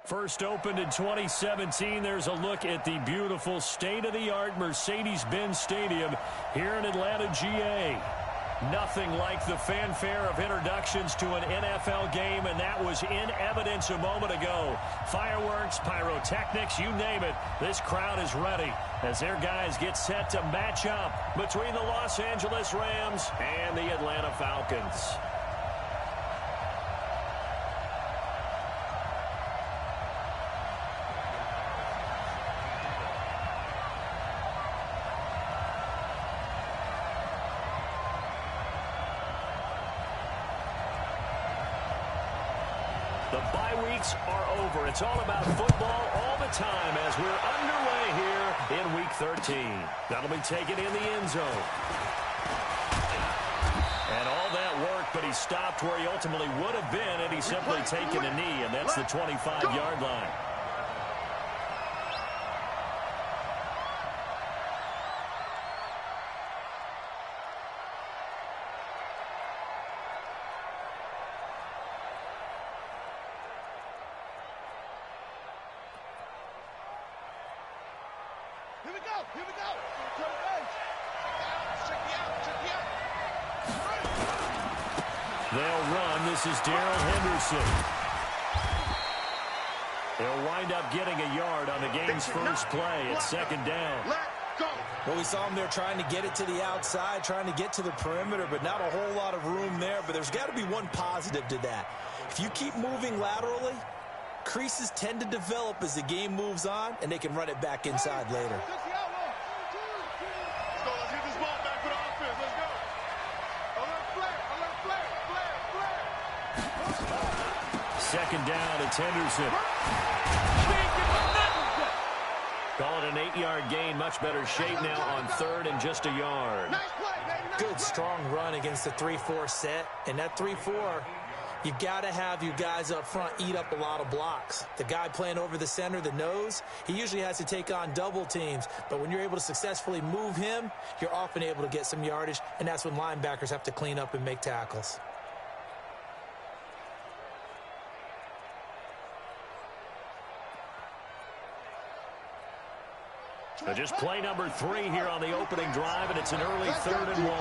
First opened in 2017, there's a look at the beautiful state-of-the-art Mercedes-Benz Stadium here in Atlanta, GA. Nothing like the fanfare of introductions to an NFL game, and that was in evidence a moment ago. Fireworks, pyrotechnics, you name it, this crowd is ready as their guys get set to match up between the Los Angeles Rams and the Atlanta Falcons. The bye weeks are over. It's all about football all the time as we're underway here in Week 13. That'll be taken in the end zone. And all that work, but he stopped where he ultimately would have been had he simply taken a knee, and that's the 25-yard line. Here we go. Check me out. They'll run. This is Darrell Henderson. They'll wind up getting a yard on the game's first play at second down. Well, we saw him there trying to get it to the outside, trying to get to the perimeter, but not a whole lot of room there. But there's got to be one positive to that. If you keep moving laterally, creases tend to develop as the game moves on, and they can run it back inside later. Second down, it's Henderson. Call it an 8-yard gain. Much better shape now on third and just a yard. Good, strong run against the 3-4 set. And that 3-4, you got to have your guys up front eat up a lot of blocks. The guy playing over the center, the nose, he usually has to take on double teams. But when you're able to successfully move him, you're often able to get some yardage, and that's when linebackers have to clean up and make tackles. So just play number 3 here on the opening drive, and it's an early 3rd and 1.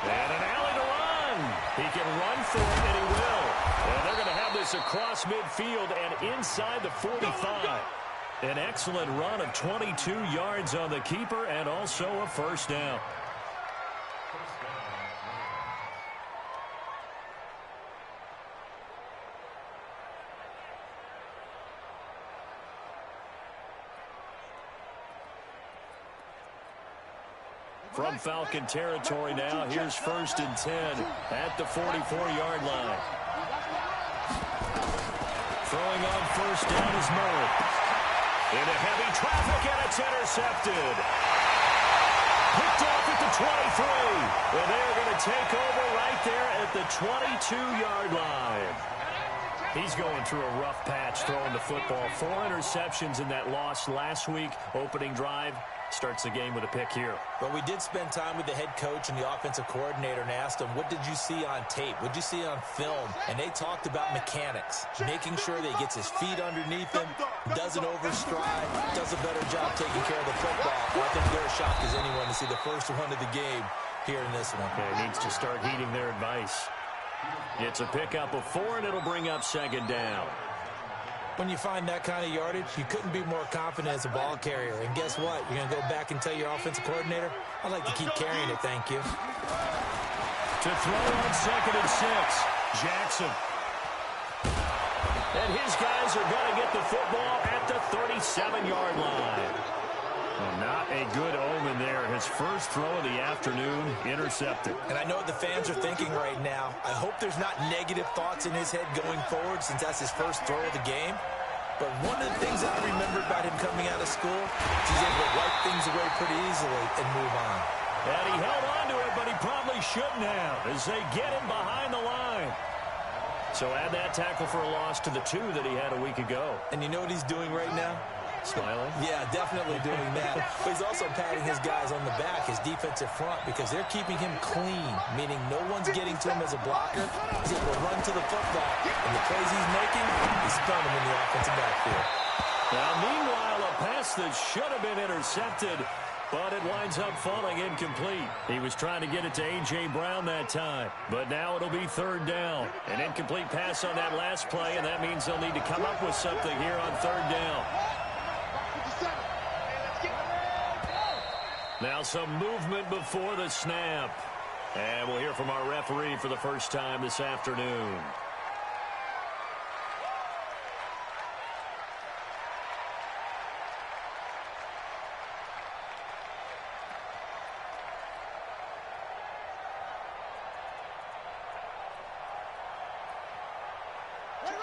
And an alley to run. He can run for it, and he will. And they're going to have this across midfield and inside the 45. An excellent run of 22 yards on the keeper and also a first down. From Falcon territory now, here's 1st and 10 at the 44-yard line. Throwing on first down is Murray. Into heavy traffic, and it's intercepted. Picked off at the 23. And they're going to take over right there at the 22-yard line. He's going through a rough patch throwing the football. 4 interceptions in that loss last week. Opening drive starts the game with a pick here. But we did spend time with the head coach and the offensive coordinator and asked them, what did you see on tape? What did you see on film? And they talked about mechanics, making sure that he gets his feet underneath him, doesn't overstride, does a better job taking care of the football. I think they're as shocked as anyone to see the first one of the game here in this one. Okay, needs to start heeding their advice. It's a pickup of 4, and it'll bring up second down. When you find that kind of yardage, you couldn't be more confident as a ball carrier. And guess what? You're going to go back and tell your offensive coordinator, I'd like to keep carrying it, thank you. To throw on 2nd and 6, Jackson. And his guys are going to get the football at the 37-yard line. Well, not a good omen there. His first throw of the afternoon intercepted. And I know what the fans are thinking right now. I hope there's not negative thoughts in his head going forward since that's his first throw of the game. But one of the things that I remember about him coming out of school is he's able to wipe things away pretty easily and move on. And he held on to it, but he probably shouldn't have as they get him behind the line. So add that tackle for a loss to the 2 that he had a week ago. And you know what he's doing right now? Smiling? Yeah, definitely doing that. But he's also patting his guys on the back, his defensive front, because they're keeping him clean, meaning no one's getting to him as a blocker. He's able to run to the football, and the plays he's making, he's throwing them in the offensive backfield. Now, meanwhile, a pass that should have been intercepted, but it winds up falling incomplete. He was trying to get it to A.J. Brown that time, but now it'll be third down. An incomplete pass on that last play, and that means they'll need to come up with something here on third down. Now some movement before the snap. And we'll hear from our referee for the first time this afternoon.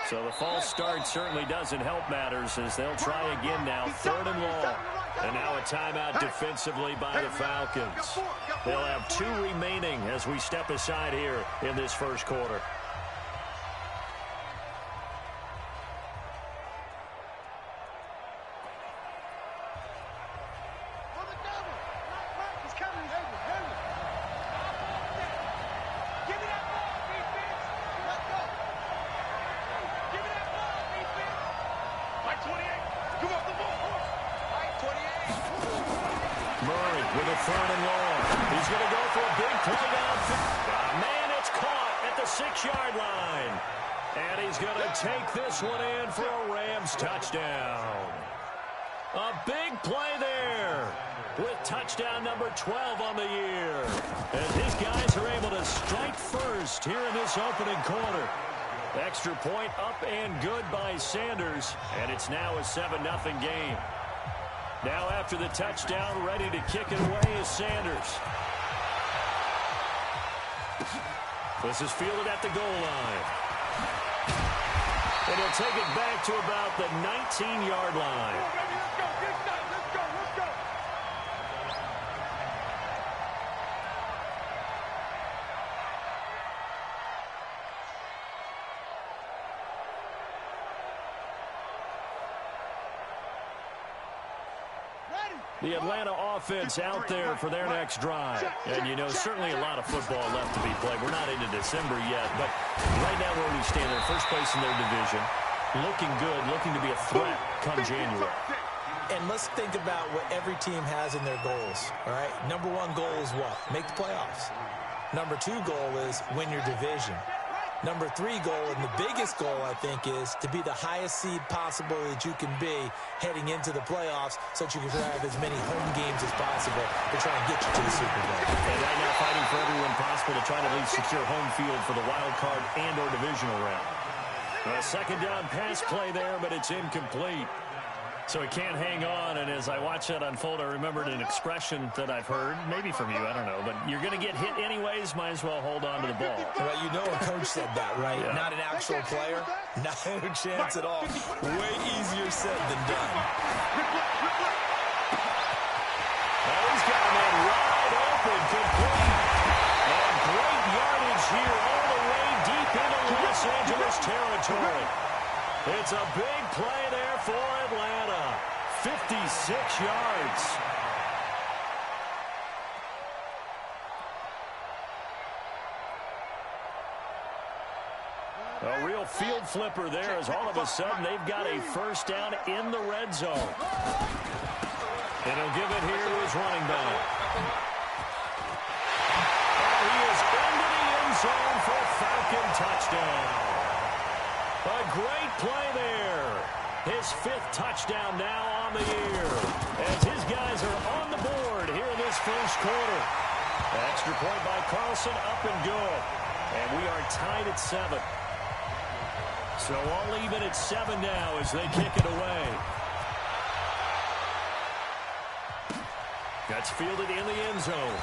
So the false start certainly doesn't help matters as they'll try again now. Third and long. And now a timeout defensively by the Falcons. They'll have 2 remaining as we step aside here in this first quarter. Take this one in for a Rams touchdown. A big play there with touchdown number 12 on the year. And his guys are able to strike first here in this opening quarter. Extra point up and good by Sanders, and it's now a 7-0 game. Now after the touchdown, ready to kick it away is Sanders. This is fielded at the goal line. And he'll take it back to about the 19-yard line. Let's go. The Atlanta offense out there for their next drive. And, you know, certainly a lot of football left to be played. We're not into December yet, but right now where we stand, they're first place in their division. Looking good, looking to be a threat come January. And let's think about what every team has in their goals, all right? Number 1 goal is what? Make the playoffs. Number 2 goal is win your division. Number 3 goal, and the biggest goal, I think, is to be the highest seed possible that you can be heading into the playoffs so that you can have as many home games as possible to try and get you to the Super Bowl. And right now fighting for everyone possible to try to at least secure home field for the wild card and or divisional round. A second down pass play there, but it's incomplete. So he can't hang on, and as I watch that unfold, I remembered an expression that I've heard, maybe from you, I don't know, but you're going to get hit anyways, might as well hold on to the ball. Well, you know a coach said that, right? Yeah. Not an actual player. No chance at all. Way easier said than done. Well, he's got a man wide open, complete. And great yardage here all the way deep into Los Angeles territory. It's a big play there for Atlanta. 56 yards. A real field flipper there as all of a sudden they've got a first down in the red zone. And he'll give it here to his running back. And he is into the end zone for a Falcon touchdown. A great play there. His 5th touchdown now on the year. As his guys are on the board here in this first quarter. Extra point by Carlson, up and good. And we are tied at 7. So all even at 7 now as they kick it away. That's fielded in the end zone.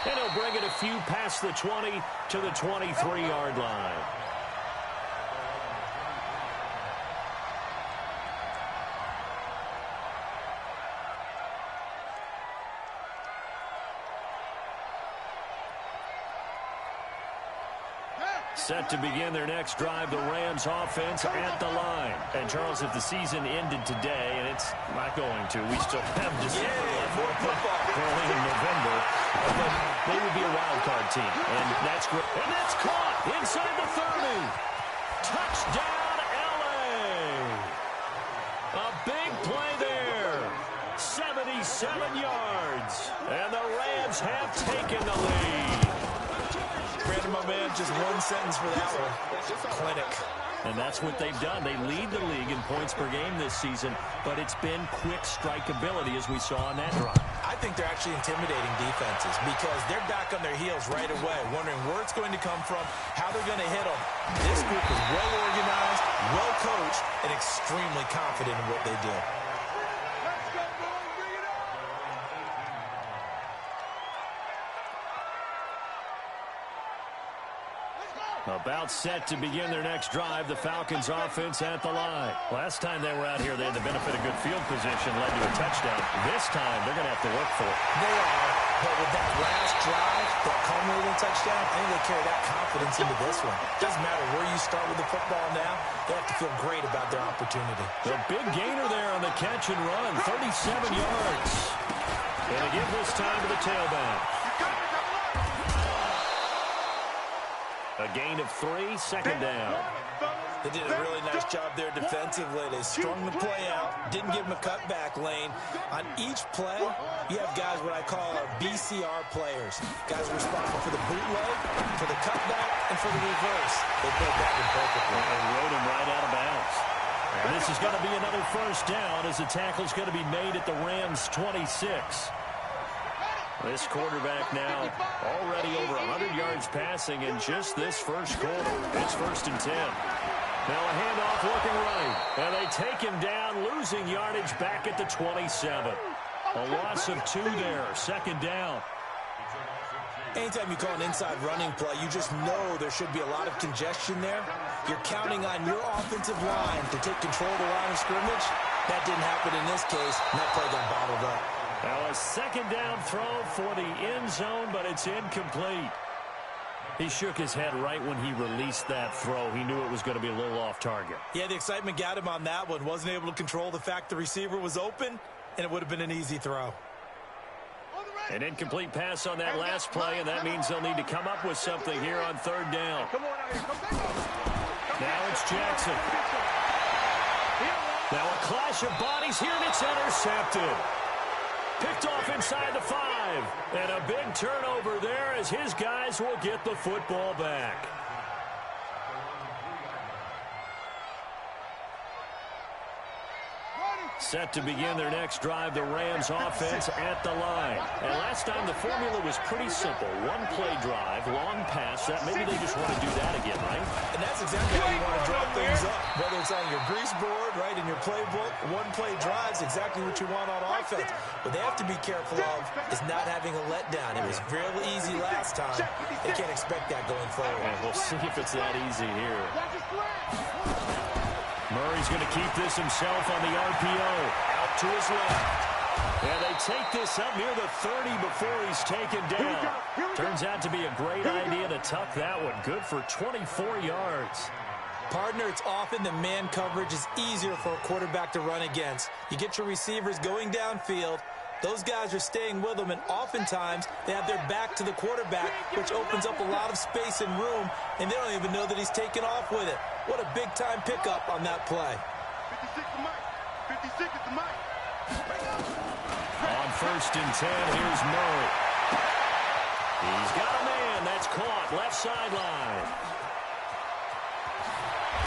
And he'll bring it a few past the 20 to the 23-yard line. Set to begin their next drive, the Rams offense at the line. And, Charles, if the season ended today, and it's not going to, we still have December early in November, but they would be a wild card team. And that's great. And that's caught inside the 30. Touchdown, L.A. A big play there. 77 yards. And the Rams have taken the lead. Brandon, my man, just one sentence for that one. Clinic. And that's what they've done. They lead the league in points per game this season, but it's been quick strikeability as we saw on that drive. I think they're actually intimidating defenses because they're back on their heels right away, wondering where it's going to come from, how they're going to hit them. This group is well organized, well coached, and extremely confident in what they do. About set to begin their next drive, the Falcons offense at the line. Last time they were out here, they had the benefit of good field position, led to a touchdown. This time, they're going to have to work for it. They are, but with that last drive, that culminating touchdown, I think they carry that confidence into this one. Doesn't matter where you start with the football now, they have to feel great about their opportunity. The big gainer there on the catch and run, 37 yards. And they give this time to the tailback. A gain of 3, second down. They did a really nice job there defensively. They strung the play out, didn't give them a cutback lane. On each play, you have guys what I call our BCR players. Guys responsible for the bootleg, for the cutback, and for the reverse. They played that one perfectly. And rode him right out of bounds. And this is going to be another first down as the tackle's going to be made at the Rams' 26. This quarterback now already over 100 yards passing in just this first quarter. It's 1st and 10. Now a handoff looking right. And they take him down, losing yardage back at the 27. A loss of 2 there, 2nd down. Anytime you call an inside running play, you just know there should be a lot of congestion there. You're counting on your offensive line to take control of the line of scrimmage. That didn't happen in this case, and that play got bottled up. Now a 2nd down throw for the end zone, but it's incomplete. He shook his head right when he released that throw. He knew it was going to be a little off target. Yeah, the excitement got him on that one. Wasn't able to control the fact the receiver was open, and it would have been an easy throw. An incomplete pass on that last play, and that means they'll need to come up with something here on 3rd down. Now it's Jackson. Now a clash of bodies here, and it's intercepted. Picked off inside the 5. And a big turnover there as his guys will get the football back. Set to begin their next drive, the Rams offense at the line. And last time the formula was pretty simple. 1-play drive, long pass. That maybe they just want to do that again, right? And that's exactly how you want to draw things up. Whether it's on your grease board, right, in your playbook, 1-play drives, exactly what you want on offense. What they have to be careful of is not having a letdown. It was real easy last time. They can't expect that going forward. And we'll see if it's that easy here. Murray's going to keep this himself on the RPO. Out to his left. And they take this up near the 30 before he's taken down. Turns out to be a great idea to tuck that one. Good for 24 yards. Partner, it's often the man coverage is easier for a quarterback to run against. You get your receivers going downfield. Those guys are staying with them, and oftentimes they have their back to the quarterback, which opens up a lot of space and room, and they don't even know that he's taken off with it. What a big-time pickup on that play. 56 to Mike. 56 is the Mike. On 1st and 10, here's Murray. He's got a man. That's caught. Left sideline.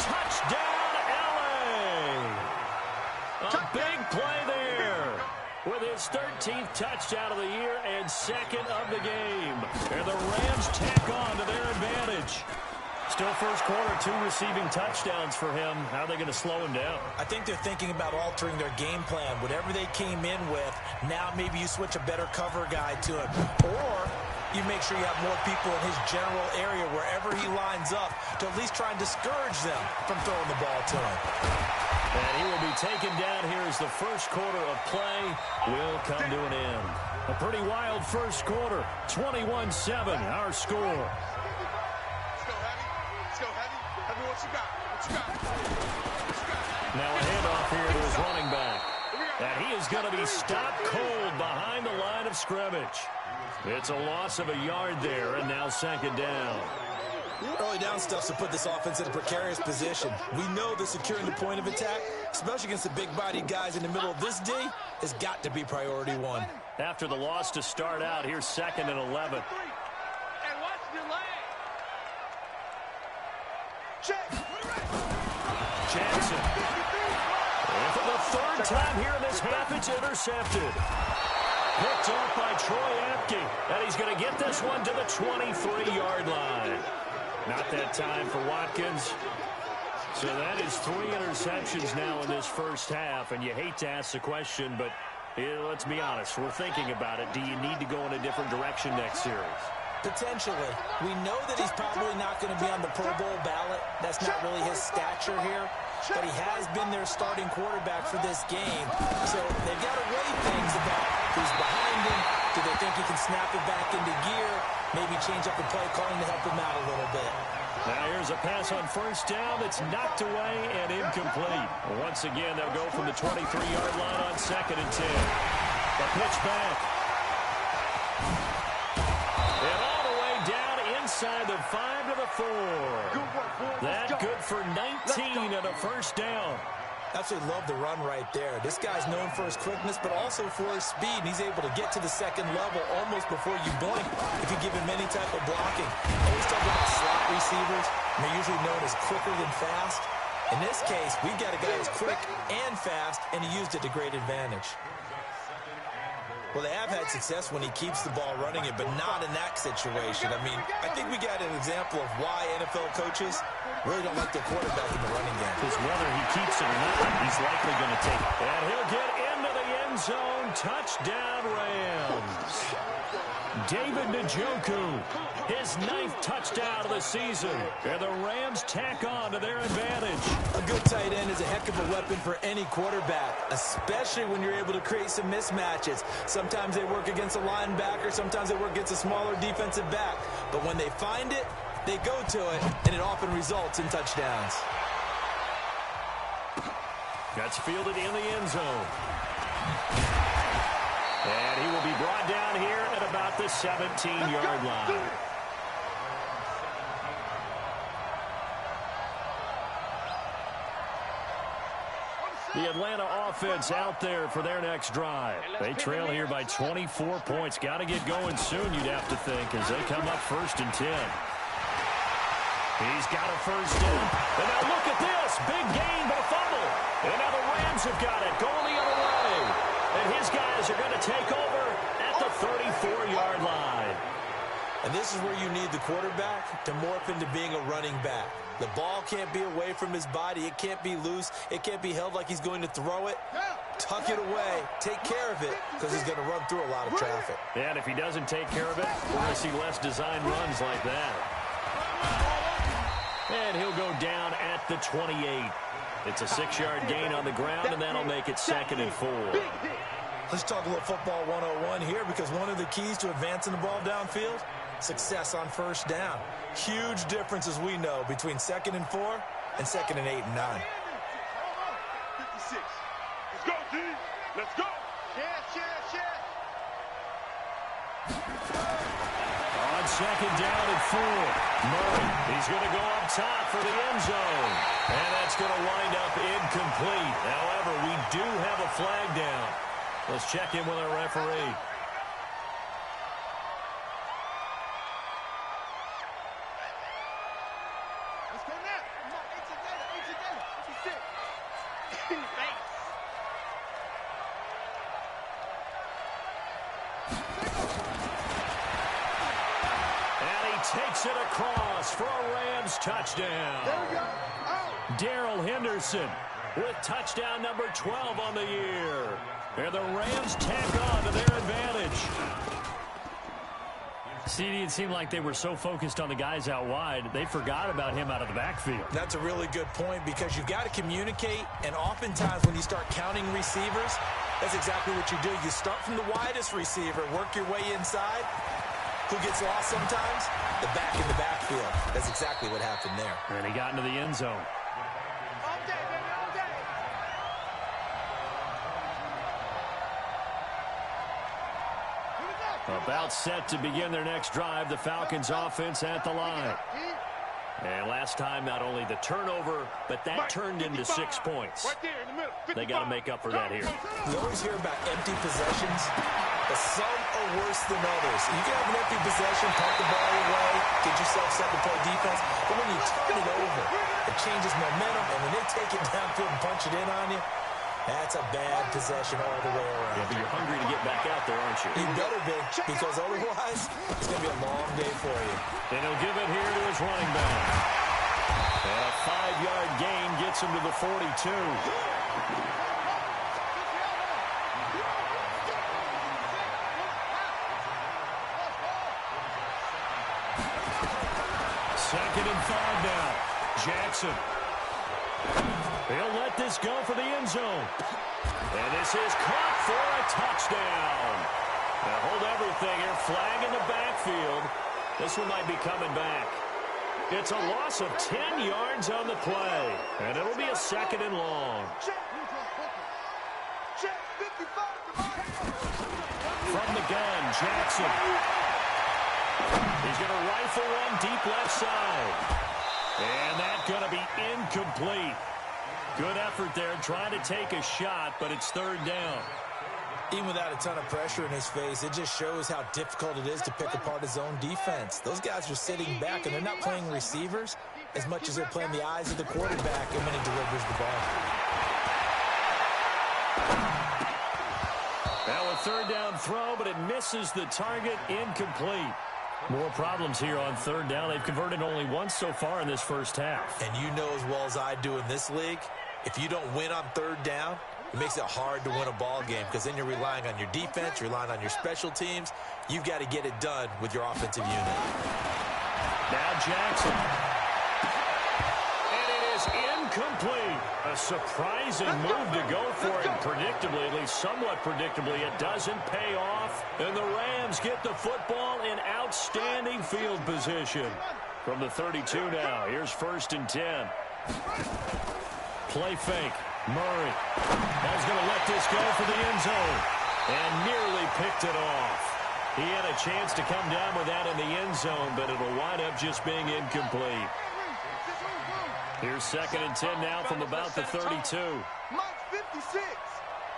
Touchdown, L.A. A big play there. With his 13th touchdown of the year and 2nd of the game. And the Rams tack on to their advantage. Still first quarter, 2 receiving touchdowns for him. How are they going to slow him down? I think they're thinking about altering their game plan. Whatever they came in with, now maybe you switch a better cover guy to him. Or you make sure you have more people in his general area wherever he lines up to at least try and discourage them from throwing the ball to him. And he will be taken down here as the first quarter of play will come to an end. A pretty wild first quarter, 21-7, our score. Now a handoff here to his running back. And he is going to be stopped cold behind the line of scrimmage. It's a loss of a yard there, and now second down. Early down stuff to put this offense in a precarious position. We know that securing the point of attack, especially against the big-bodied guys in the middle of this D, has got to be priority one. After the loss to start out, here's 2nd and 11. Jackson. And for the 3rd time here in this half, it's intercepted. Picked off by Troy Apke. And he's going to get this one to the 23-yard line. Not that time for Watkins. So that is 3 interceptions now in this first half. And you hate to ask the question, but let's be honest. We're thinking about it. Do you need to go in a different direction next series? Potentially. We know that he's probably not going to be on the Pro Bowl ballot. That's not really his stature here. But he has been their starting quarterback for this game. So they've got to weigh things about who's behind him. Do they think he can snap it back into gear? Maybe change up the play calling to help him out a little bit. Now here's a pass on first down that's knocked away and incomplete. Once again, they'll go from the 23-yard line on 2nd and 10. The pitch back. And all the way down inside the 5 to the 4. That good for 19 and a first down. Absolutely love the run right there. This guy's known for his quickness, but also for his speed. And he's able to get to the second level almost before you blink if you give him any type of blocking. Always talk about slot receivers. They're usually known as quicker than fast. In this case, we've got a guy who's quick and fast, and he used it to great advantage. Well, they have had success when he keeps the ball running it, but not in that situation. I mean, I think we got an example of why NFL coaches really don't like their quarterback in the running game. Because whether he keeps it or not, he's likely going to take it. And he'll get into the end zone. Touchdown, Rams. David Njoku, his 9th touchdown of the season. And the Rams tack on to their advantage. A good tight end is a heck of a weapon for any quarterback, especially when you're able to create some mismatches. Sometimes they work against a linebacker, sometimes they work against a smaller defensive back. But when they find it, they go to it, and it often results in touchdowns. That's fielded in the end zone. And he will be brought down here at about the 17-yard line. The Atlanta offense out there for their next drive. They trail here by 24 points. Got to get going soon, you'd have to think, as they come up 1st and 10. He's got a first down. And now look at this. Big gain, but a fumble. And now the Rams have got it going the other way. And his guys are going to take over at the 34-yard line. And this is where you need the quarterback to morph into being a running back. The ball can't be away from his body. It can't be loose. It can't be held like he's going to throw it. Tuck it away. Take care of it, because he's going to run through a lot of traffic. Yeah, and if he doesn't take care of it, we're going to see less design runs like that. And he'll go down at the 28. It's a 6-yard gain on the ground, and that'll make it 2nd and 4. Let's talk a little football 101 here, because one of the keys to advancing the ball downfield, success on first down. Huge difference, as we know, between 2nd and 4 and 2nd and 8 and 9. 56. Let's go, D. Let's go. On 2nd down and 4. Murray, he's going to go up top for the end zone. And that's going to wind up incomplete. However, we do have a flag down. Let's check in with our referee. Let's go now. Come on, 56. And he takes it across for a Rams touchdown. There we go. Oh. Darrell Henderson with touchdown number 12 on the year. And the Rams tack on to their advantage. CD, it seemed like they were so focused on the guys out wide, they forgot about him out of the backfield. That's a really good point, because you've got to communicate, and oftentimes when you start counting receivers, that's exactly what you do. You start from the widest receiver, work your way inside. who gets lost sometimes? The back in the backfield. That's exactly what happened there. And he got into the end zone. All day, baby, all day. Here we go. About set to begin their next drive. The Falcons offense at the line. And last time, not only the turnover, but that turned into 6 points. Right there in the middle. They got to make up for that here. We always hear about empty possessions, but some are worse than others. You can have an empty possession, pump the ball away, get yourself set to play defense, but when you turn it over, it changes momentum, and when they take it downfield and punch it in on you, that's a bad possession all the way around. Yeah, but you're hungry to get back out there, aren't you? You better be, because otherwise, it's going to be a long day for you. And he'll give it here to his running back. And a 5-yard gain gets him to the 42. Second and 5 now. Jackson. He'll let this go for the end zone. And this is caught for a touchdown. Now hold everything here. Flag in the backfield. This one might be coming back. It's a loss of 10 yards on the play. And it'll be a second and long. From the gun, Jackson. He's going to rifle one deep left side. And that's going to be incomplete. Good effort there, trying to take a shot, but it's third down. Even without a ton of pressure in his face, it just shows how difficult it is to pick apart his own defense. Those guys are sitting back, and they're not playing receivers as much as they're playing the eyes of the quarterback and when he delivers the ball. Now a third down throw, but it misses the target, incomplete. More problems here on third down. They've converted only once so far in this first half. And you know as well as I do in this league, if you don't win on third down, it makes it hard to win a ball game because then you're relying on your defense, you're relying on your special teams. You've got to get it done with your offensive unit. Now Jackson. And it is incomplete. A surprising move to go for it. And predictably, at least somewhat predictably, it doesn't pay off. And the Rams get the football in outstanding field position. From the 32 now, here's 1st and 10. Play fake. Murray. That's going to let this go for the end zone. And nearly picked it off. He had a chance to come down with that in the end zone, but it'll wind up just being incomplete. Here's 2nd and 10 now from about the 32. Mike's 56.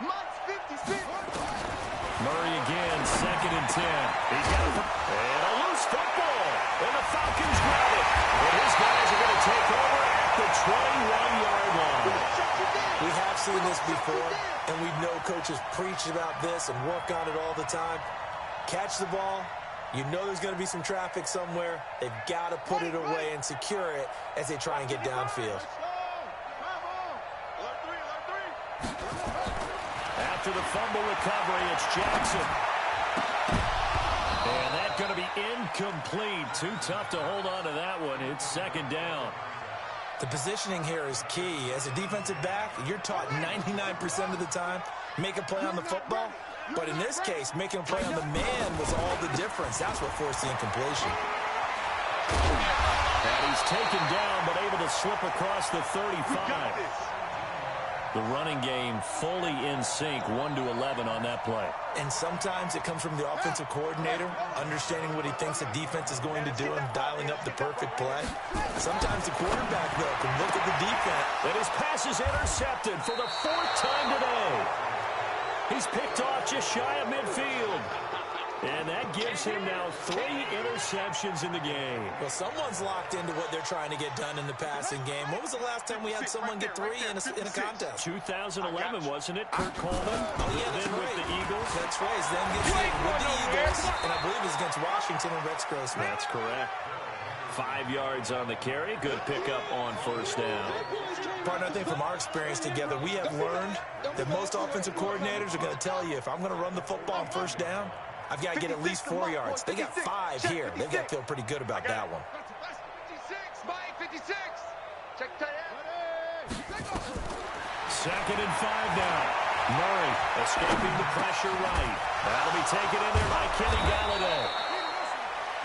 Mike's 56. Murray again, 2nd and 10. He's got a loose football. And the Falcons grab it. And his guys are going to take over at the 21-yard line. We have seen this before, and we know coaches preach about this and work on it all the time. Catch the ball. You know there's going to be some traffic somewhere. They've got to put it away and secure it as they try and get downfield. After the fumble recovery, it's Jackson. And that's going to be incomplete. Too tough to hold on to that one. It's 2nd down. The positioning here is key. As a defensive back, you're taught 99% of the time, make a play on the football. But in this case, making a play on the man was all the difference. That's what forced the incompletion. And he's taken down, but able to slip across the 35. The running game fully in sync, 1-11 on that play. And sometimes it comes from the offensive coordinator, understanding what he thinks the defense is going to do and dialing up the perfect play. Sometimes the quarterback, though, can look at the defense. And his pass is intercepted for the 4th time today. He's picked off just shy of midfield. And that gives him now 3 interceptions in the game. Well, someone's locked into what they're trying to get done in the passing game. When was the last time we had someone get 3 in a contest? 2011, wasn't it? Kurt Coleman. Oh, yeah, that's then right. with the Eagles. That's right. His then gets hit with the Eagles. And I believe it's against Washington and Rex Grossman. That's correct. 5 yards on the carry. Good pickup on 1st down. Partner, I think from our experience together, we have learned that most offensive coordinators are going to tell you, if I'm going to run the football on 1st down, I've got to get at least 4 yards. They got 5 here. They've got to feel pretty good about that one. 56. Check tight end. 2nd and 5 now. Murray escaping the pressure right. That'll be taken in there by Kenny Galladay.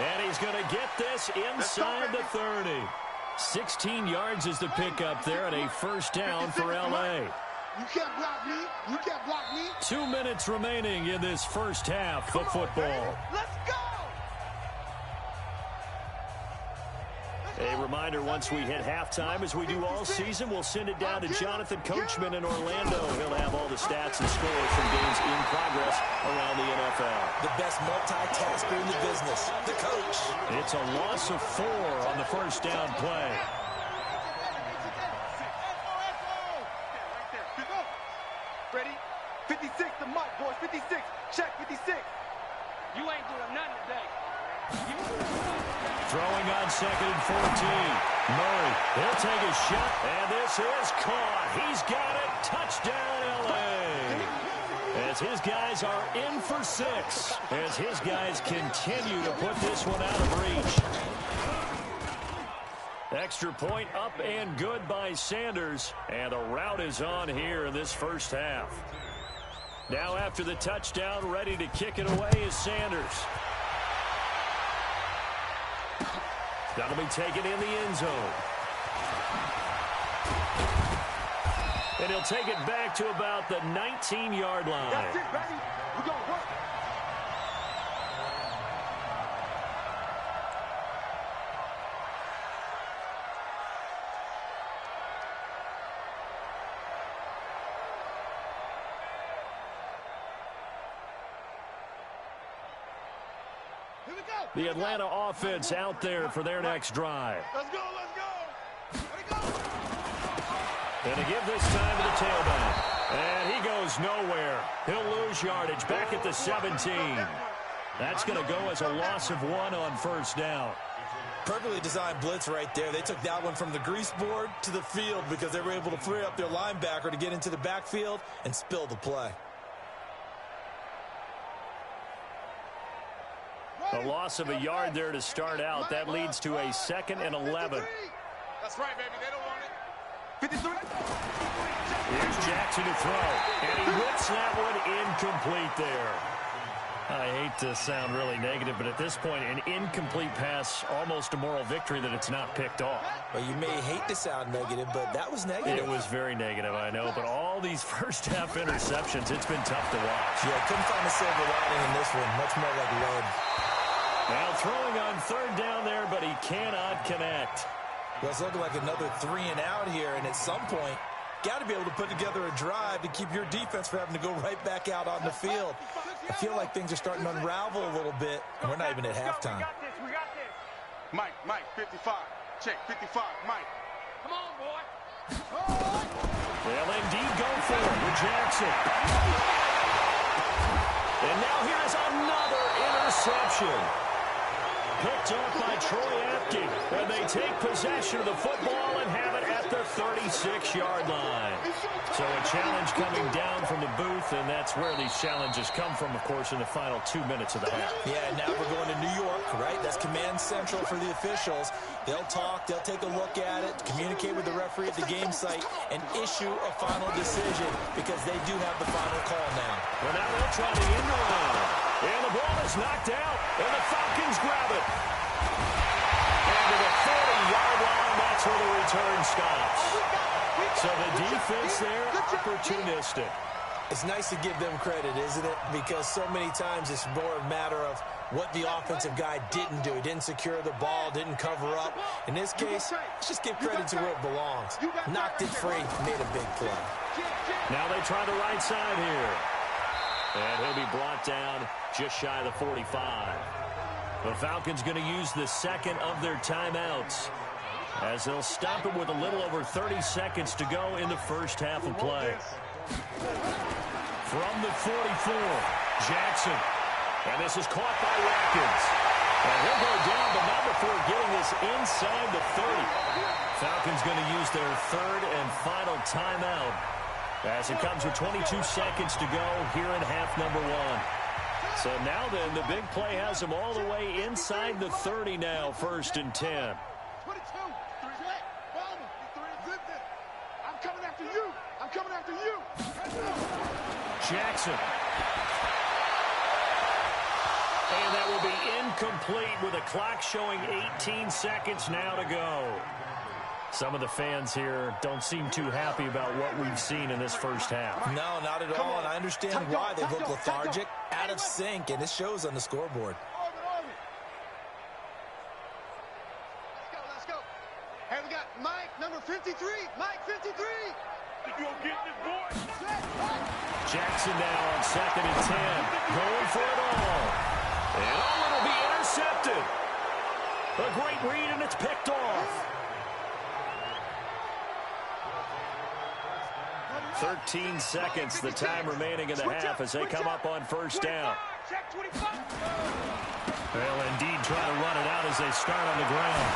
And he's going to get this inside the 30. 16 yards is the pickup there, and a first down for L.A. You can't block me. You can't block me. 2 minutes remaining in this first half of football. Let's go. A reminder, once we hit halftime, as we do all season, we'll send it down to Jonathan Coachman in Orlando. He'll have all the stats and scores from games in progress around the NFL. The best multitasker in the business, the coach. It's a loss of 4 on the first down play. Ready? 56 to Mike, boys. 56. Check 56. You ain't doing nothing today. Throwing on 2nd and 14. Murray, he'll take a shot, and this is caught. He's got it. Touchdown, L.A. As his guys are in for 6. As his guys continue to put this one out of reach. Extra point up and good by Sanders. And the route is on here in this first half. Now after the touchdown, ready to kick it away is Sanders. That'll be taken in the end zone. And he'll take it back to about the 19-yard line. That's it, baby. We're going to work. The Atlanta offense out there for their next drive. Let's go, let's go. Let it go. And to give this time to the tailback. And he goes nowhere. He'll lose yardage back at the 17. That's going to go as a loss of 1 on first down. Perfectly designed blitz right there. They took that one from the grease board to the field because they were able to free up their linebacker to get into the backfield and spill the play. A loss of a yard there to start out. That leads to a 2nd and 11. That's right, baby. They don't want it. 53. Here's Jackson to throw. And he whips that one incomplete there. I hate to sound really negative, but at this point, an incomplete pass, almost a moral victory that it's not picked off. Well, you may hate to sound negative, but that was negative. It was very negative, I know, but all these first-half interceptions, it's been tough to watch. Yeah, couldn't find a silver lining in this one. Much more like lead. Now throwing on 3rd down there, but he cannot connect. Well, it's looking like another 3 and out here, and at some point, got to be able to put together a drive to keep your defense from having to go right back out on the field. I feel like things are starting to unravel a little bit, and we're not even at halftime. We got this. Mike, 55. Check 55, Mike. Come on, boy. They'll indeed go for it with Jackson. And now here's another interception. Picked up by Troy Apke. And they take possession of the football and have it at the 36-yard line. So a challenge coming down from the booth, and that's where these challenges come from, of course, in the final 2 minutes of the half. Yeah, now we're going to New York, right? That's command central for the officials. They'll talk, they'll take a look at it, communicate with the referee at the game site, and issue a final decision because they do have the final call now. Well, now they'll try the end around. And the ball is knocked out, and the Falcons grab it. And to the 40-yard line, that's where the return stops. So the defense there, opportunistic. It's nice to give them credit, isn't it? Because so many times it's more a matter of what the offensive guy didn't do. He didn't secure the ball, didn't cover up. In this case, let's just give credit to where it belongs. Knocked it free, made a big play. Now they try the right side here. And he'll be brought down just shy of the 45. The Falcons going to use the 2nd of their timeouts as they'll stop it with a little over 30 seconds to go in the first half of play. From the 44, Jackson. And this is caught by Watkins. And he'll go down, but not before getting this inside the 30. Falcons going to use their 3rd and final timeout as it comes with 22 seconds to go here in half number 1. So now then, the big play has them all the way inside the 30 now, 1st and 10. 22. I'm coming after you. I'm coming after you. Jackson. And that will be incomplete with a clock showing 18 seconds now to go. Some of the fans here don't seem too happy about what we've seen in this first half. No, not at all, and I understand why they look lethargic, out of sync, and it shows on the scoreboard. Let's go. Hey, we got Mike, number 53. Mike, 53. You gonna get this, boy? Jackson now on 2nd and 10. Going for it all. And it'll be intercepted. A great read, and it's picked off. 13 seconds, the time remaining in the half as they come up on first down. Well, indeed, trying to run it out as they start on the ground.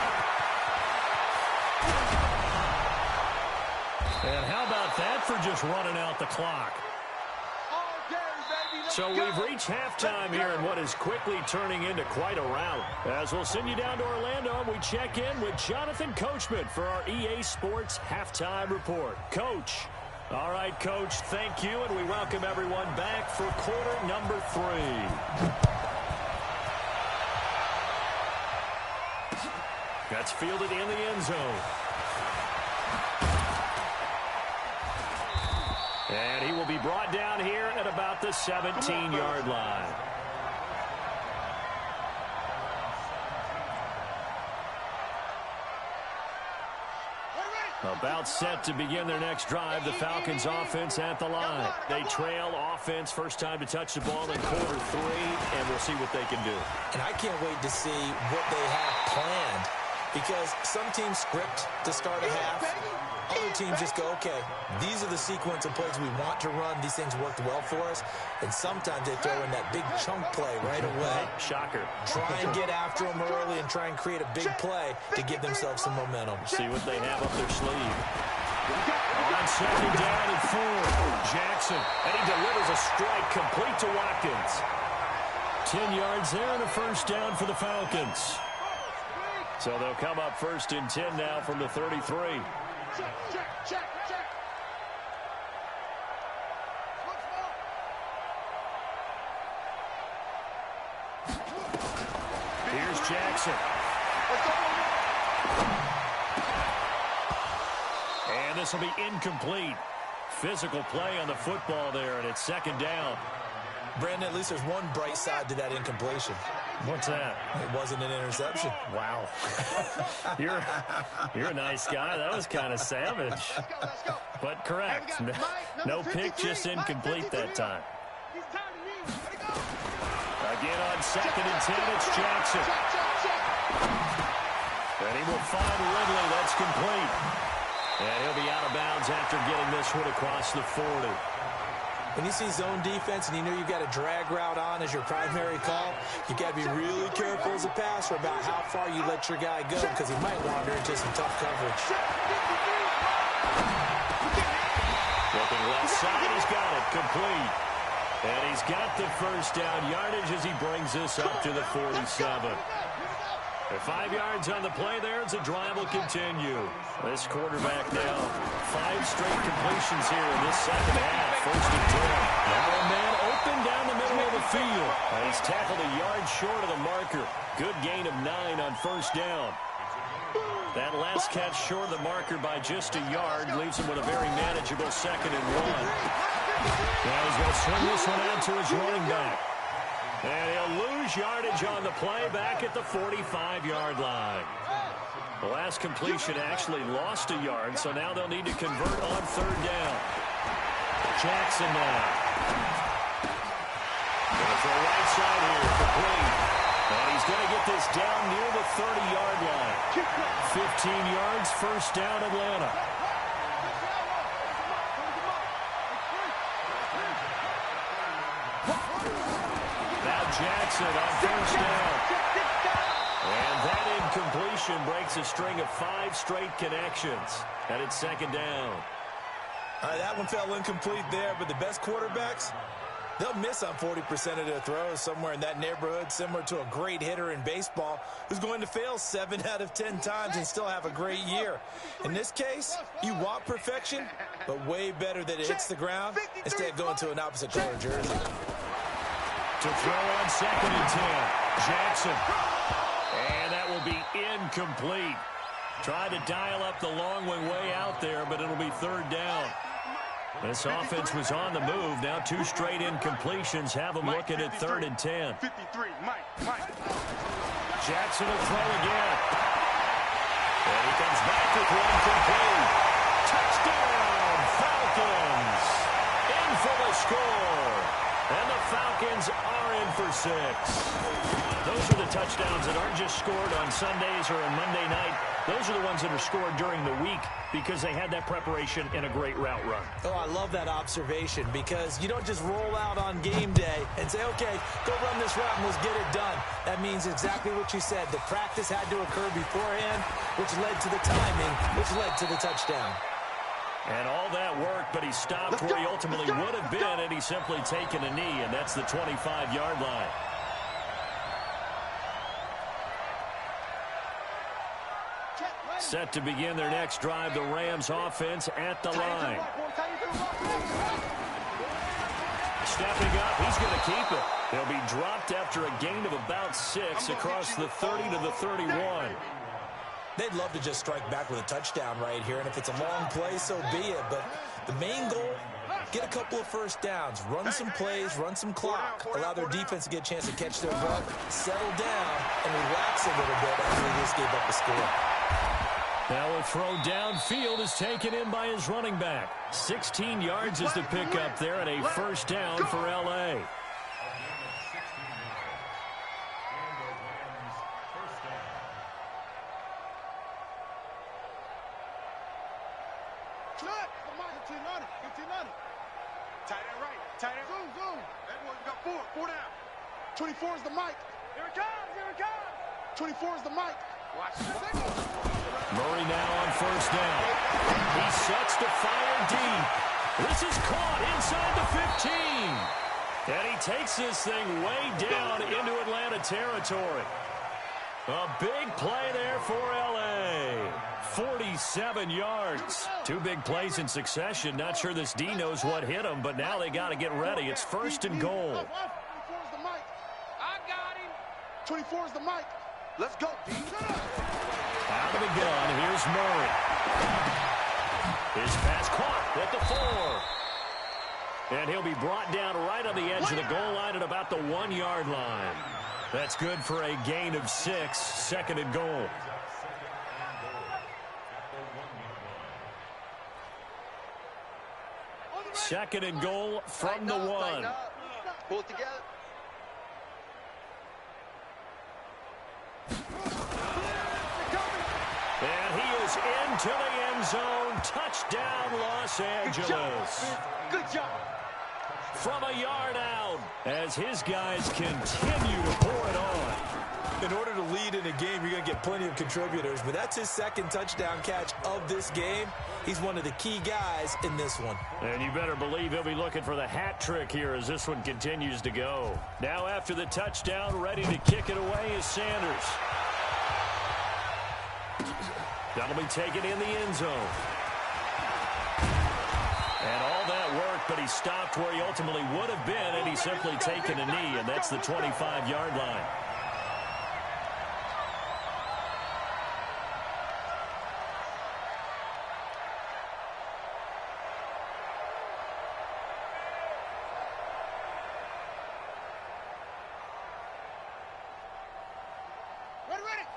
And how about that for just running out the clock? So we've reached halftime here in what is quickly turning into quite a rout. As we'll send you down to Orlando, and we check in with Jonathan Coachman for our EA Sports Halftime Report. Coach. All right, Coach, thank you, and we welcome everyone back for quarter number 3. That's fielded in the end zone. And he will be brought down here at about the 17-yard line. About set to begin their next drive, the Falcons offense at the line. They trail offense, first time to touch the ball in quarter 3, and we'll see what they can do. And I can't wait to see what they have planned, because some teams script to start a half. Other teams just go, okay, these are the sequence of plays we want to run. These things worked well for us. And sometimes they throw in that big chunk play right away. Shocker. Try and get after them early and try and create a big play to give themselves some momentum. See what they have up their sleeve. On 2nd down and 4, Jackson. And he delivers a strike complete to Watkins. 10 yards there and a first down for the Falcons. So they'll come up 1st and 10 now from the 33. Check. Here's Jackson. And this will be incomplete. Physical play on the football there, and it's 2nd down. Brandon, at least there's one bright side to that incompletion. What's that? It wasn't an interception. Wow. You're a nice guy. That was kind of savage. But correct. No pick, just incomplete that time. Again on 2nd and 10, it's Jackson. And he will find Ridley. That's complete. And he'll be out of bounds after getting this one across the 40. When you see zone defense and you know you've got a drag route on as your primary call, you got to be really careful as a passer about how far you let your guy go, because he might wander into some tough coverage. Looking left side, he's got it, complete. And he's got the first down yardage as he brings this up to the 47. 5 yards on the play there as the drive will continue. This quarterback now, 5 straight completions here in this second half. 1st and 10. Now a man open down the middle of the field. He's tackled a yard short of the marker. Good gain of 9 on 1st down. That last catch short of the marker by just a yard leaves him with a very manageable 2nd and 1. Now he's going to swing this one out to his running back. And he'll lose yardage on the play back at the 45-yard line. The last completion actually lost a yard, so now they'll need to convert on 3rd down. Jackson now. Going for a right side here, complete. And he's going to get this down near the 30-yard line. 15 yards, 1st down, Atlanta. Jackson on 1st down. And that incompletion breaks a string of 5 straight connections. And it's 2nd down. All right, that one fell incomplete there, but the best quarterbacks, they'll miss on 40% of their throws, somewhere in that neighborhood, similar to a great hitter in baseball who's going to fail 7 out of 10 times and still have a great year. In this case, you want perfection, but way better that it hits the ground instead of going to an opposite color jersey. To throw on 2nd and 10. Jackson. And that will be incomplete. Tried to dial up the long one way out there, but it'll be 3rd down. This offense was on the move. Now 2 straight incompletions have them looking at 3rd and 10. 53, Mike. Jackson will throw again. And he comes back with one complete. Touchdown, Falcons. In for the score. And the Falcons are in for 6. Those are the touchdowns that aren't just scored on Sundays or on Monday night. Those are the ones that are scored during the week because they had that preparation and a great route run. Oh, I love that observation because you don't just roll out on game day and say, okay, go run this route and let's get it done. That means exactly what you said. The practice had to occur beforehand, which led to the timing, which led to the touchdown. And all that work, but he stopped where he ultimately would have been, and he's simply taken a knee, and that's the 25-yard line. Set to begin their next drive, the Rams offense at the line. Stepping up, he's going to keep it. He'll be dropped after a gain of about 6 across the 30 to the 31. They'd love to just strike back with a touchdown right here, and if it's a long play, so be it. But the main goal, get a couple of first downs, run some plays, run some clock, allow their defense to get a chance to catch their breath, settle down, and relax a little bit after they just gave up a score. Now a throw downfield is taken in by his running back. 16 yards is the pickup there, and a first down for L.A. Tight end right. Tight end. Zoom. That boy got 4 down. 24 is the mic. Here it comes. 24 is the mic. Watch. Murray now on first down. He sets to fire deep. This is caught inside the 15. And he takes this thing way down into Atlanta territory. A big play there for L.A. 47 yards. 2 big plays in succession. Not sure this D knows what hit him, but now they got to get ready. It's 1st and goal. 24 is the mic. I got him. 24 is the mic. Let's go, D. Out of the gun, here's Murray. His pass caught at the 4. And he'll be brought down right on the edge of the goal line at about the 1-yard line. That's good for a gain of 6, 2nd and goal. Second and goal from the 1. Pull it together. And he is into the end zone. Touchdown, Los Angeles. Good job. From a yard out as his guys continue to pour it on. In order to lead in a game, you're going to get plenty of contributors, but that's his 2nd touchdown catch of this game. He's one of the key guys in this one. And you better believe he'll be looking for the hat trick here as this one continues to go. Now after the touchdown, ready to kick it away is Sanders. That'll be taken in the end zone. And all that work, but he stopped where he ultimately would have been, and he's simply taken a knee, and that's the 25-yard line.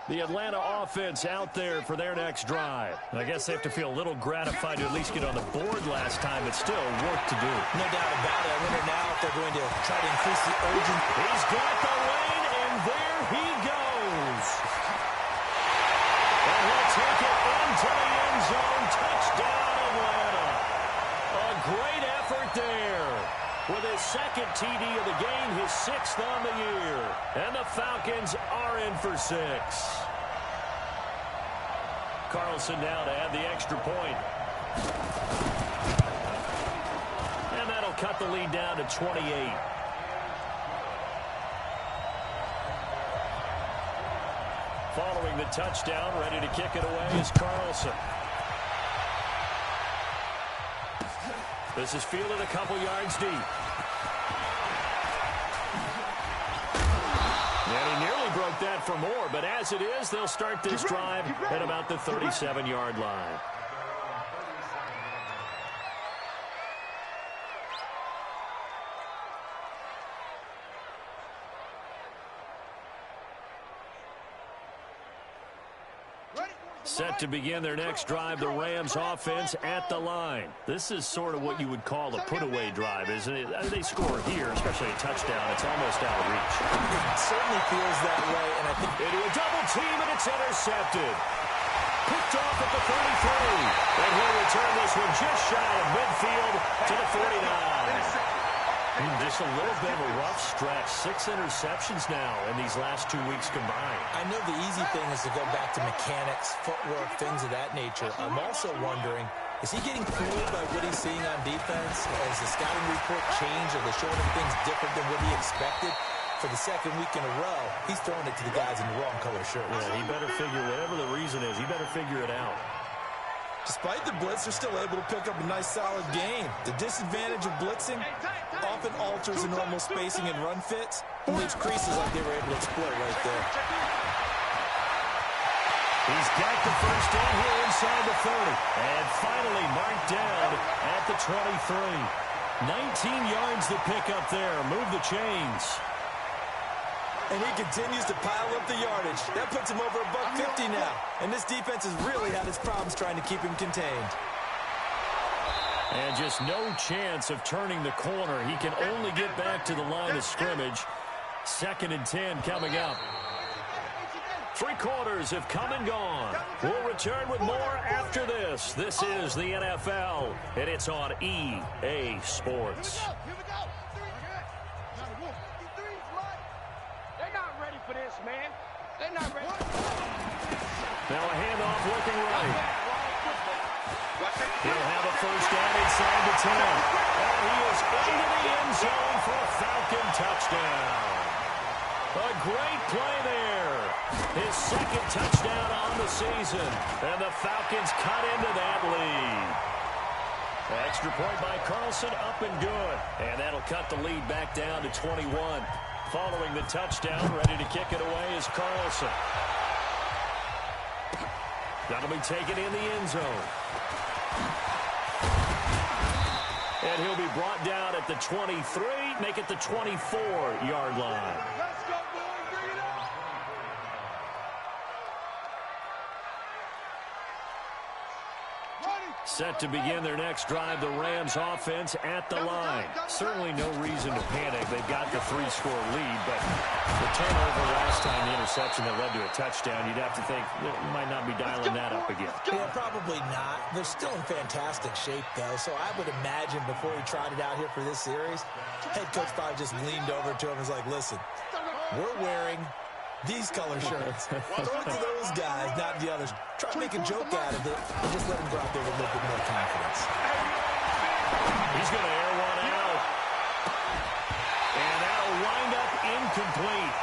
The Atlanta offense out there for their next drive. And I guess they have to feel a little gratified to at least get on the board last time, but still work to do. No doubt about it. I wonder now if they're going to try to increase the urgency. He's got the lane, and there he goes. And he'll take it into the end zone. Touchdown, Atlanta. A great effort there. With his 2nd TD of the game, his 6th on the year. And the Falcons are in for 6. Carlson now to add the extra point. And that'll cut the lead down to 28. Following the touchdown, ready to kick it away is Carlson. This is fielded a couple yards deep. take that for more, but as it is, they'll start this drive at about the 37-yard line. Set to begin their next drive, the Rams offense at the line. This is sort of what you would call a put-away drive, isn't it? They score here, especially a touchdown. It's almost out of reach. It certainly feels that way, and I think into a double team, and it's intercepted. Picked off at the 33. And he'll return this one just shy of midfield to the 49. Just a little bit of a rough stretch. 6 interceptions now in these last 2 weeks combined. I know the easy thing is to go back to mechanics, footwork, things of that nature. I'm also wondering, is he getting fooled by what he's seeing on defense? Has the scouting report changed? Are they showing him things different than what he expected? For the second week in a row, he's throwing it to the guys in the wrong color shirts. Yeah, he better figure, whatever the reason is, he better figure it out. Despite the blitz, they're still able to pick up a nice, solid game. The disadvantage of blitzing often alters the normal spacing and run fits and leaves creases like they were able to exploit right there. He's got the first down here inside the 30. And finally marked down at the 23. 19 yards to pick up there. Move the chains. And he continues to pile up the yardage. That puts him over $150 now. And this defense has really had its problems trying to keep him contained. And just no chance of turning the corner. He can only get back to the line of scrimmage. 2nd and 10 coming up. 3 quarters have come and gone. We'll return with more after this. This is the NFL, and it's on EA Sports. For this, man. They're not ready. Now a handoff looking right. He'll have a first down inside the 10. And he is into the end zone for a Falcon touchdown. A great play there. His 2nd touchdown on the season. And the Falcons cut into that lead. Extra point by Carlson, up and good. And that'll cut the lead back down to 21. Following the touchdown, ready to kick it away is Carlson. That'll be taken in the end zone. And he'll be brought down at the 23, make it the 24-yard line. Set to begin their next drive, the Rams offense at the line. Certainly no reason to panic. They've got the 3-score lead, but the turnover last time, the interception that led to a touchdown, you'd have to think you might not be dialing that up again. Yeah, probably not. They're still in fantastic shape, though, so I would imagine before he tried it out here for this series, head coach probably just leaned over to him and was like, listen, we're wearing these color shirts. Throw it to those guys, not the others. Try to make a joke out of it and just let him go out there with a little bit more confidence. He's going to air one out. And that'll wind up incomplete.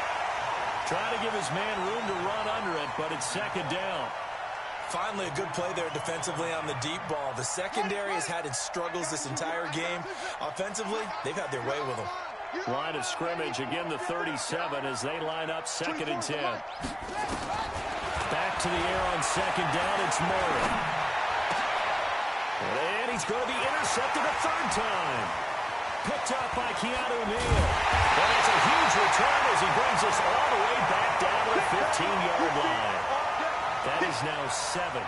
Trying to give his man room to run under it, but it's 2nd down. Finally, a good play there defensively on the deep ball. The secondary has had its struggles this entire game. Offensively, they've had their way with them. Line of scrimmage, again the 37 as they line up 2nd and 10. Back to the air on 2nd down, it's Murray. And he's going to be intercepted a 3rd time. Picked up by Keanu Neal. And it's a huge return as he brings us all the way back down to the 15-yard line. That is now 7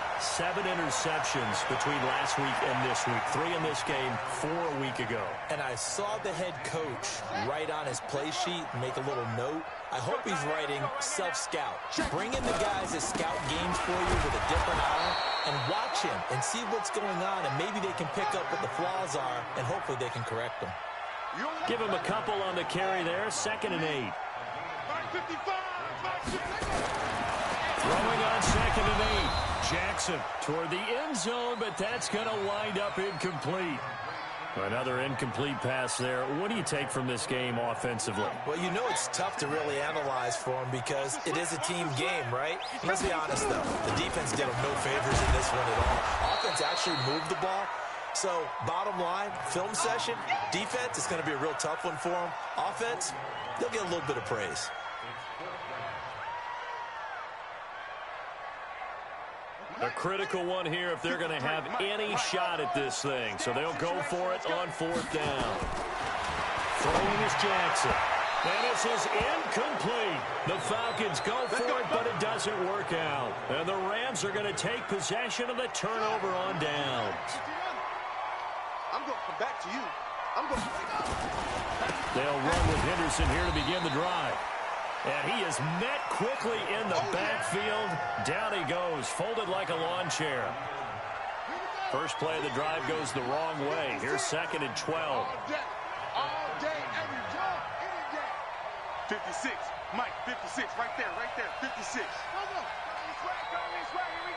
interceptions between last week and this week. 3 in this game, 4 a week ago. And I saw the head coach write on his play sheet and make a little note. I hope he's writing self-scout. Bring in the guys that scout games for you with a different eye and watch him and see what's going on, and maybe they can pick up what the flaws are, and hopefully they can correct them. Give him a couple on the carry there, 2nd and 8. Throwing on 2nd and 8. Jackson toward the end zone, but that's going to wind up incomplete. Another incomplete pass there. What do you take from this game offensively? Well, you know it's tough to really analyze for him because it is a team game, right? Let's be honest, though. The defense did him no favors in this one at all. Offense actually moved the ball. So, bottom line, film session, defense is going to be a real tough one for him. Offense, they'll get a little bit of praise. A critical one here if they're going to have any shot at this thing. So they'll go for it on 4th down. Throwing is Jackson. And this is incomplete. The Falcons go for it, but it doesn't work out. And the Rams are going to take possession of the turnover on downs. I'm going to come back to you. They'll run with Henderson here to begin the drive. And he is met quickly in the backfield. Down he goes, folded like a lawn chair. First play of the drive goes the wrong way. Here's 2nd and 12. All day, every time, any day. 56, Mike, 56, right there, 56. Go. This way, here we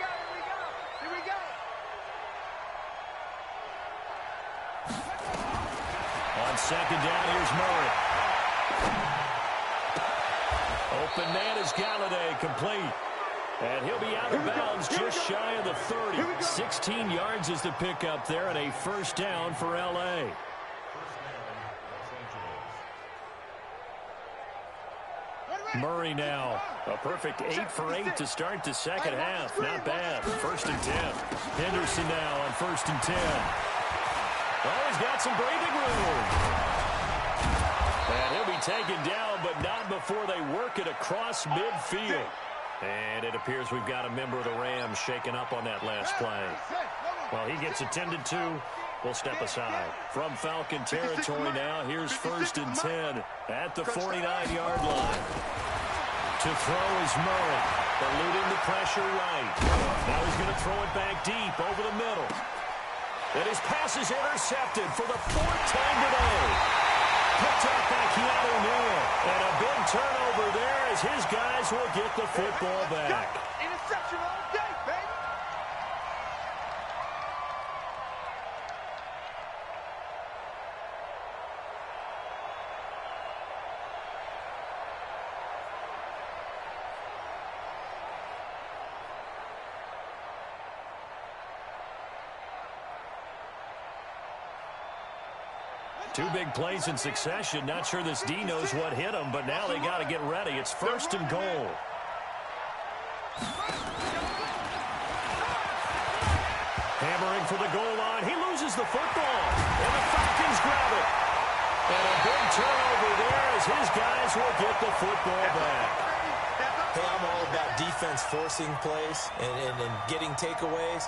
go. On 2nd down, here's Murray. Open man is Galladay, complete. And he'll be out of bounds just shy of the 30. 16 yards is the pickup there, and a 1st down for L.A. Murray now. A perfect 8 for 8 to start the second half. Not bad. 1st and 10. Henderson now on 1st and 10. Oh, he's got some breathing room. And he'll be taken down, but not before they work it across midfield. And it appears we've got a member of the Rams shaken up on that last play. Well, he gets attended to. We'll step aside. From Falcon territory now, here's 1st and 10 at the 49-yard line. To throw is Murray, eluding the pressure right. Now he's going to throw it back deep over the middle. And his pass is intercepted for the 4th time today. Picked up by Keanu Neal. And a big turnover there as his guys will get the football back. Interception all day, baby. Two big plays in succession. Not sure this D knows what hit him, but now they got to get ready. It's 1st and goal. Hammering for the goal line. He loses the football. And the Falcons grab it. And a big turnover there as his guys will get the football back. Hey, I'm all about defense forcing plays and getting takeaways.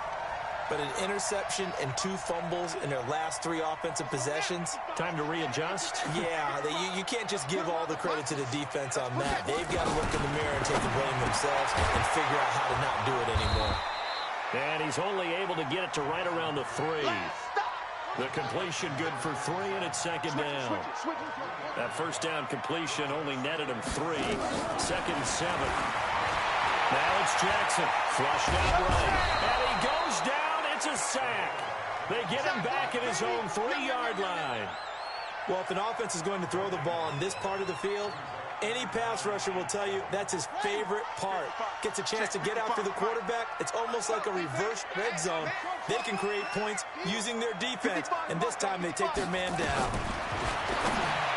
But an interception and 2 fumbles in their last 3 offensive possessions. Time to readjust. Yeah, you can't just give all the credit to the defense on that. They've got to look in the mirror and take the blame themselves and figure out how to not do it anymore. And he's only able to get it to right around the 3. The completion good for 3, and it's 2nd down. That 1st down completion only netted him 3. 2nd and 7. Now it's Jackson. Flushed out right. And he goes down. It's a sack. They get him back at his own 3-yard line. Well, if an offense is going to throw the ball on this part of the field, any pass rusher will tell you that's his favorite part. Gets a chance to get after the quarterback. It's almost like a reverse red zone. They can create points using their defense, and this time they take their man down.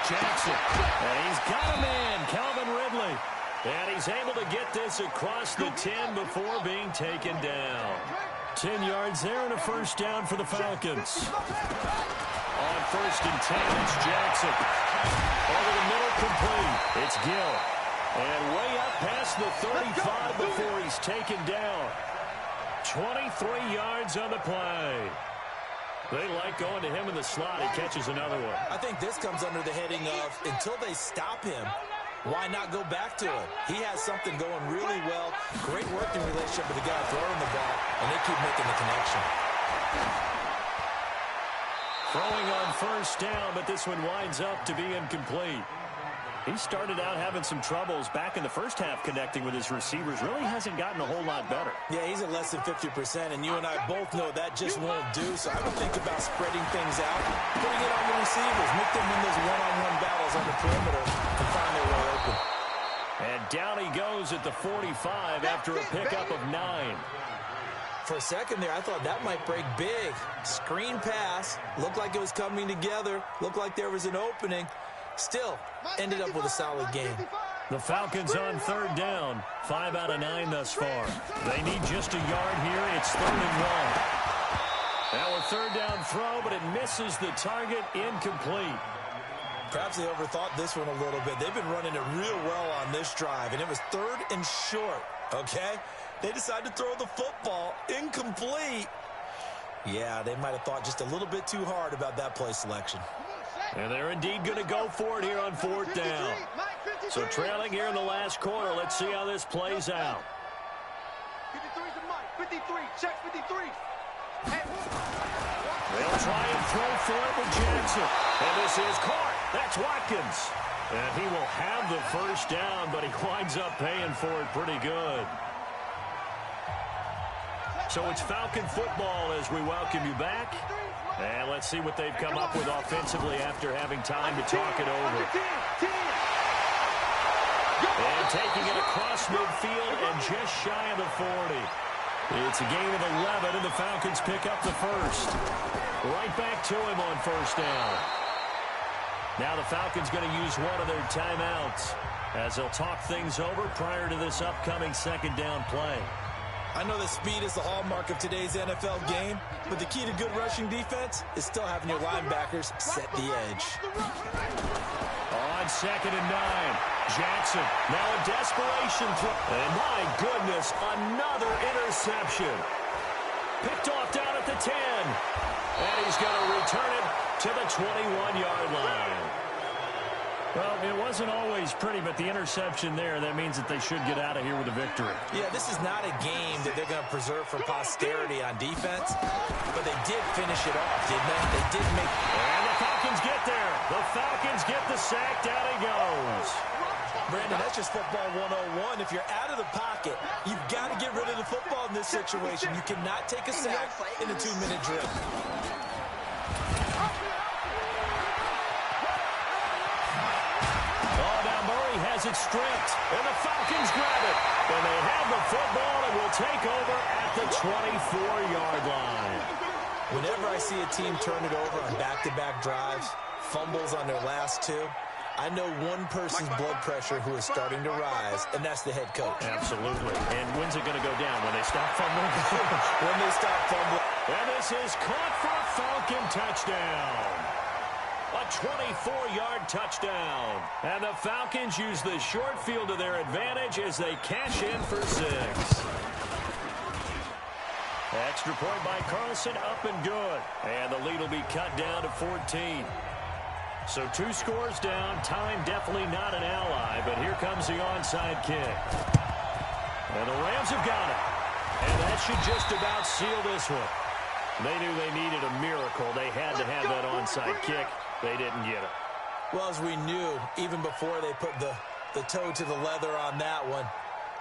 Jackson, and he's got a man, Calvin Ridley. And he's able to get this across the 10 before being taken down. 10 yards there and a 1st down for the Falcons. On 1st and 10, it's Jackson. Over the middle, complete. It's Gill. And way up past the 35 before he's taken down. 23 yards on the play. They like going to him in the slot. He catches another one. I think this comes under the heading of until they stop him, why not go back to him? He has something going really well. Great working relationship with the guy throwing the ball, and they keep making the connection. Throwing on 1st down, but this one winds up to be incomplete. He started out having some troubles back in the 1st half connecting with his receivers. Really hasn't gotten a whole lot better. Yeah, he's at less than 50%, and you and I both know that just won't do. So I would think about spreading things out, putting it on the receivers, make them win those one-on-one battles on the perimeter and find their way open. And down he goes at the 45 after a pickup of 9. For a second there, I thought that might break big. Screen pass, looked like it was coming together, looked like there was an opening. Still, ended up with a solid game. The Falcons on third down. 5 out of 9 thus far. They need just a yard here. It's 3rd and 1. Now a third down throw, but it misses the target. Incomplete. Perhaps they overthought this one a little bit. They've been running it real well on this drive, and it was 3rd and short, okay? They decided to throw the football. Incomplete. Yeah, they might have thought just a little bit too hard about that play selection. And they're indeed going to go for it here on 4th down. So trailing here in the last quarter. Let's see how this plays out. 53's the Mike. 53. Check 53. They'll try and throw for it with Jackson. And this is caught. That's Watkins. And he will have the first down, but he winds up paying for it pretty good. So it's Falcon football as we welcome you back. And let's see what they've come up with offensively after having time to talk it over. And taking it across midfield and just shy of the 40. It's a gain of 11, and the Falcons pick up the first. Right back to him on first down. Now the Falcons going to use one of their timeouts as they'll talk things over prior to this upcoming second down play. I know that speed is the hallmark of today's NFL game, but the key to good rushing defense is still having your linebackers set the edge. On 2nd and 9, Jackson, now a desperation throw. And my goodness, another interception. Picked off down at the 10. And he's going to return it to the 21-yard line. Well, it wasn't always pretty, but the interception there, that means that they should get out of here with a victory. Yeah, this is not a game that they're going to preserve for posterity on defense, but they did finish it off, didn't they? They did make... And the Falcons get there. The Falcons get the sack. Down he goes. Brandon, that's just football 101. If you're out of the pocket, you've got to get rid of the football in this situation. You cannot take a sack in a 2-minute drill. Has it stripped, and the Falcons grab it. And they have the football and will take over at the 24-yard line. Whenever I see a team turn it over on back-to-back drives, fumbles on their last two, I know one person's blood pressure who is starting to rise, and that's the head coach. Absolutely. And when's it going to go down? When they stop fumbling? When they stop fumbling. And this is caught for a Falcon touchdown. A 24-yard touchdown. And the Falcons use the short field to their advantage as they cash in for 6. Extra point by Carlson, up and good. And the lead will be cut down to 14. So 2 scores down. Time definitely not an ally, but here comes the onside kick. And the Rams have got it. And that should just about seal this one. They knew they needed a miracle. They had to have that onside kick. They didn't get it. Well, as we knew, even before they put the toe to the leather on that one,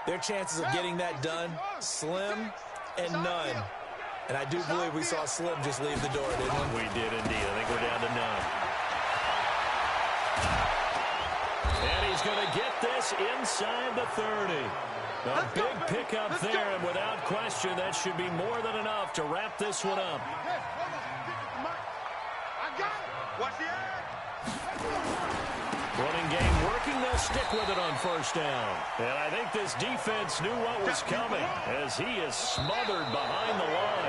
their chances of getting that done, slim and none. And I do believe we saw Slim just leave the door, didn't we? We did indeed. I think we're down to none. And he's going to get this inside the 30. A big pickup there, and without question, that should be more than enough to wrap this one up. Watch the eye. Running game working. They'll stick with it on first down. And I think this defense knew what was coming as he is smothered behind the line.